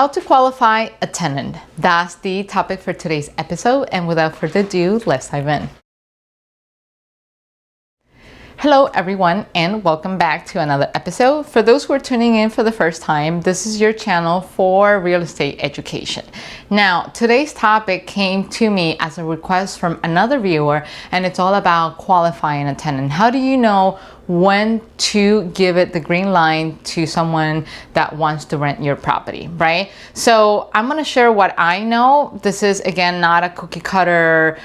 How to qualify a tenant. That's the topic for today's episode, and without further ado, let's dive in. Hello everyone, and welcome back to another episode. For those who are tuning in for the first time, this is your channel for real estate education. Now, today's topic came to me as a request from another viewer, and it's all about qualifying a tenant. How do you know when to give it the green line to someone that wants to rent your property, right? So I'm gonna share what I know. This is, again, not a cookie cutter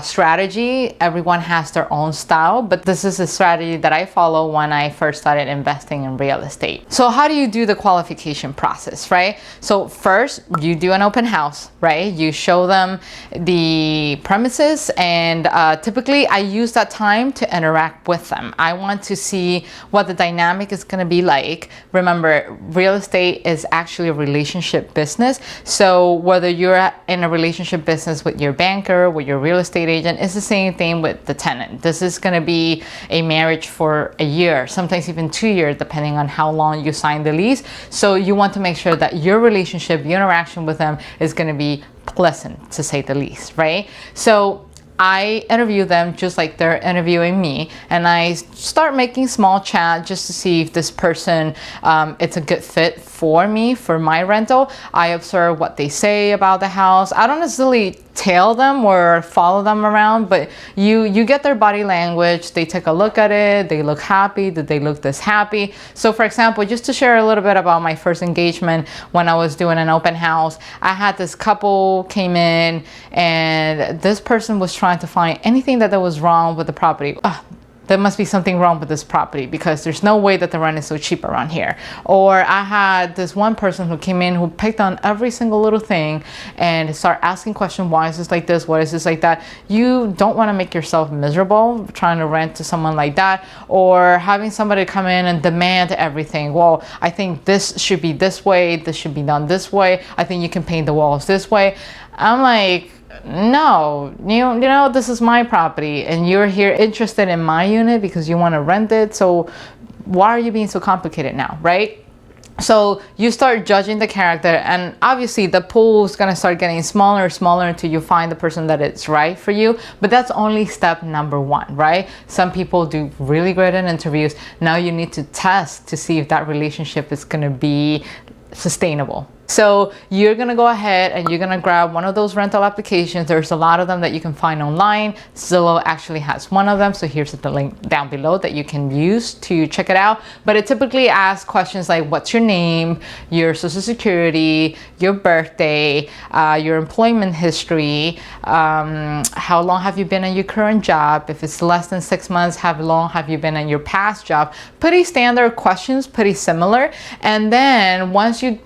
strategy. Everyone has their own style, but this is a strategy that I follow when I first started investing in real estate. So how do you do the qualification process, right? So first, you do an open house, right? You show them the premises, and typically I use that time to interact with them. I want to see what the dynamic is going to be like. Remember, real estate is actually a relationship business. So whether you're in a relationship business with your banker, with your real estate agent, it's the same thing with the tenant. This is going to be a marriage for a year, sometimes even 2 years, depending on how long you sign the lease. So you want to make sure that your relationship, your interaction with them is going to be pleasant, to say the least, right? So I interview them just like they're interviewing me, and I start making small chat just to see if this person, it's a good fit for me, for my rental. I observe what they say about the house. I don't necessarily tail them or follow them around, but you get their body language. They take a look at it. They look happy. Did they look this happy? So for example, just to share a little bit about my first engagement when I was doing an open house, I had this couple came in, and this person was trying to find anything that was wrong with the property. There must be something wrong with this property because there's no way that the rent is so cheap around here. Or I had this one person who came in who picked on every single little thing and start asking questions. Why is this like this? What is this like that? You don't want to make yourself miserable trying to rent to someone like that, or having somebody come in and demand everything. Well, I think this should be this way. This should be done this way. I think you can paint the walls this way. I'm like, no, you know, this is my property, and you're here interested in my unit because you want to rent it. So why are you being so complicated now, right? So you start judging the character, and obviously the pool is going to start getting smaller and smaller until you find the person that it's right for you. But that's only step number one, right? Some people do really great in interviews. Now you need to test to see if that relationship is going to be sustainable. So you're going to go ahead and you're going to grab one of those rental applications. There's a lot of them that you can find online. Zillow actually has one of them. So here's the link down below that you can use to check it out. But it typically asks questions like, what's your name, your social security, your birthday, your employment history, how long have you been in your current job? If it's less than 6 months, how long have you been in your past job? Pretty standard questions, pretty similar. And then once you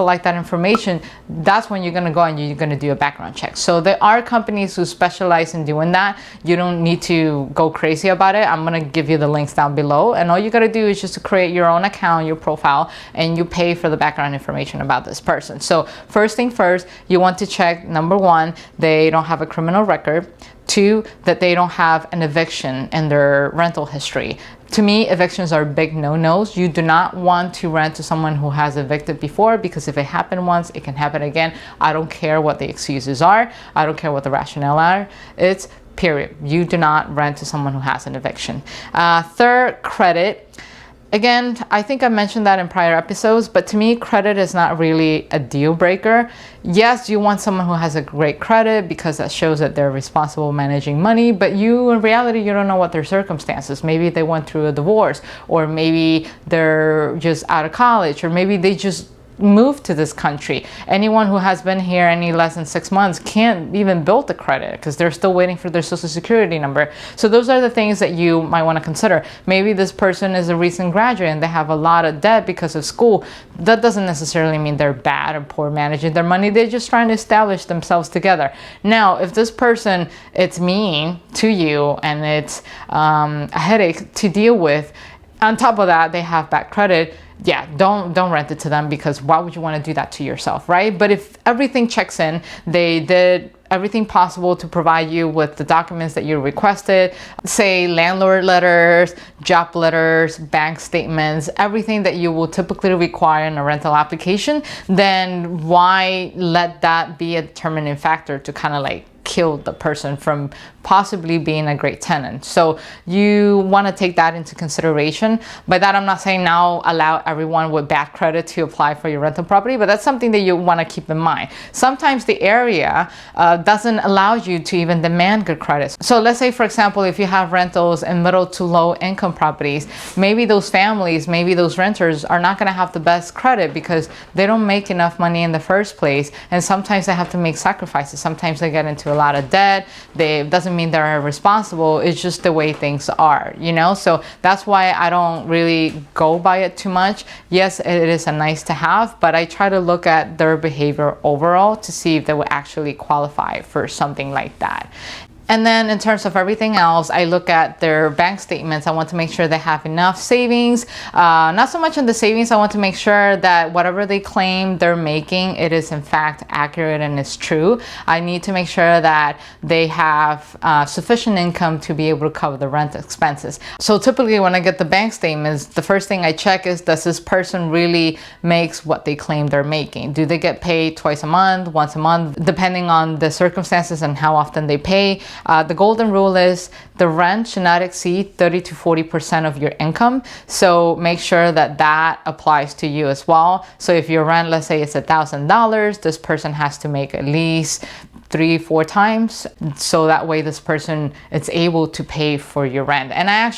collect that information, that's when you're going to go and you're going to do a background check. So there are companies who specialize in doing that. You don't need to go crazy about it. I'm going to give you the links down below, and all you got to do is just to create your own account, your profile, and you pay for the background information about this person. So first thing first, you want to check, number one, they don't have a criminal record. 2, that they don't have an eviction in their rental history. To me, evictions are big no-nos. You do not want to rent to someone who has evicted before, because if it happened once, it can happen again. I don't care what the excuses are. I don't care what the rationale are. It's period. You do not rent to someone who has an eviction. Third, credit. Again, I think I mentioned that in prior episodes, but to me, credit is not really a deal breaker. Yes, you want someone who has a great credit because that shows that they're responsible managing money, but in reality, you don't know what their circumstances. Maybe they went through a divorce, or maybe they're just out of college, or maybe they just moved to this country. Anyone who has been here any less than 6 months can't even build the credit because they're still waiting for their social security number. So those are the things that you might want to consider. Maybe this person is a recent graduate and they have a lot of debt because of school. That doesn't necessarily mean they're bad or poor managing their money. They're just trying to establish themselves together. Now, if this person, it's mean to you and it's a headache to deal with, on top of that, they have bad credit, yeah, don't rent it to them, because why would you want to do that to yourself, right? But if everything checks in, they did everything possible to provide you with the documents that you requested, say landlord letters, job letters, bank statements, everything that you will typically require in a rental application, then why let that be a determining factor to kind of like kill the person from possibly being a great tenant? So you want to take that into consideration. By that, I'm not saying now allow everyone with bad credit to apply for your rental property, but that's something that you want to keep in mind. Sometimes the area doesn't allow you to even demand good credit. So let's say, for example, if you have rentals in middle to low income properties, maybe those families, maybe those renters are not going to have the best credit because they don't make enough money in the first place. And sometimes they have to make sacrifices. Sometimes they get into a lot of debt. It doesn't mean they're irresponsible. It's just the way things are, you know? So that's why I don't really go by it too much. Yes, it is a nice to have, but I try to look at their behavior overall to see if they would actually qualify for something like that. And then in terms of everything else, I look at their bank statements. I want to make sure they have enough savings. Not so much in the savings. I want to make sure that whatever they claim they're making, it is in fact accurate and it's true. I need to make sure that they have sufficient income to be able to cover the rent expenses. So typically when I get the bank statements, the first thing I check is, does this person really makes what they claim they're making? Do they get paid twice a month, once a month, depending on the circumstances and how often they pay? The golden rule is the rent should not exceed 30 to 40% of your income. So make sure that that applies to you as well. So if your rent, let's say it's $1,000, this person has to make at least 3-4 times, so that way this person is able to pay for your rent. And I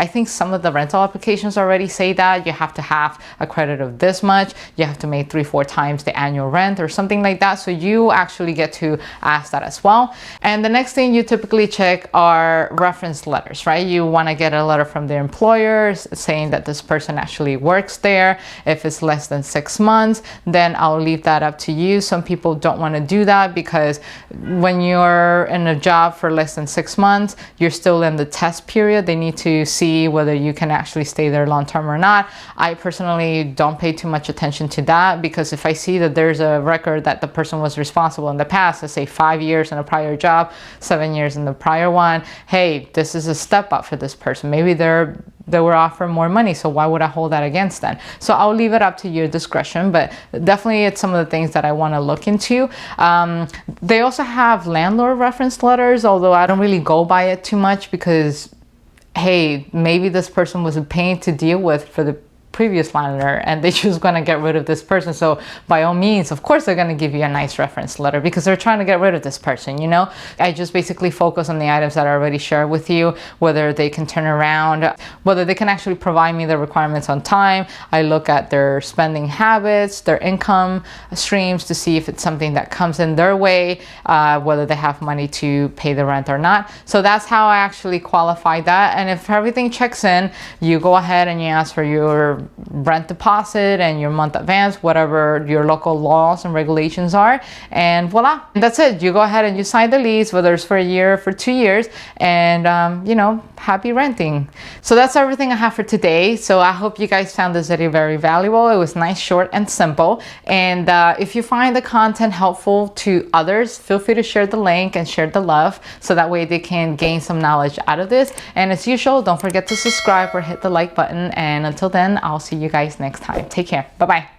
think some of the rental applications already say that you have to have a credit of this much, you have to make 3-4 times the annual rent or something like that. So you actually get to ask that as well. And the next thing you typically check are reference letters, right? You want to get a letter from their employers saying that this person actually works there. If it's less than 6 months, then I'll leave that up to you. Some people don't want to do that because when you're in a job for less than 6 months, you're still in the test period. They need to see whether you can actually stay there long term or not. I personally don't pay too much attention to that, because if I see that there's a record that the person was responsible in the past, let's say 5 years in a prior job, 7 years in the prior one, hey, this is a step up for this person. Maybe they were offered more money, so why would I hold that against them? So I'll leave it up to your discretion, but definitely it's some of the things that I want to look into. They also have landlord reference letters, although I don't really go by it too much because, hey, maybe this person was a pain to deal with for the previous landlord and they just going to get rid of this person. So by all means, of course, they're going to give you a nice reference letter because they're trying to get rid of this person, you know? I just basically focus on the items that I already shared with you, whether they can turn around, whether they can actually provide me the requirements on time. I look at their spending habits, their income streams to see if it's something that comes in their way, whether they have money to pay the rent or not. So that's how I actually qualify that. And if everything checks in, you go ahead and you ask for your rent deposit and your month advance, whatever your local laws and regulations are, and voila, that's it. You go ahead and you sign the lease, whether it's for a year or for 2 years, and you know, happy renting. So that's everything I have for today. So I hope you guys found this video very valuable. It was nice, short, and simple. And if you find the content helpful to others, feel free to share the link and share the love so that way they can gain some knowledge out of this. And as usual, don't forget to subscribe or hit the like button. And until then, I'll see you guys next time. Take care. Bye-bye.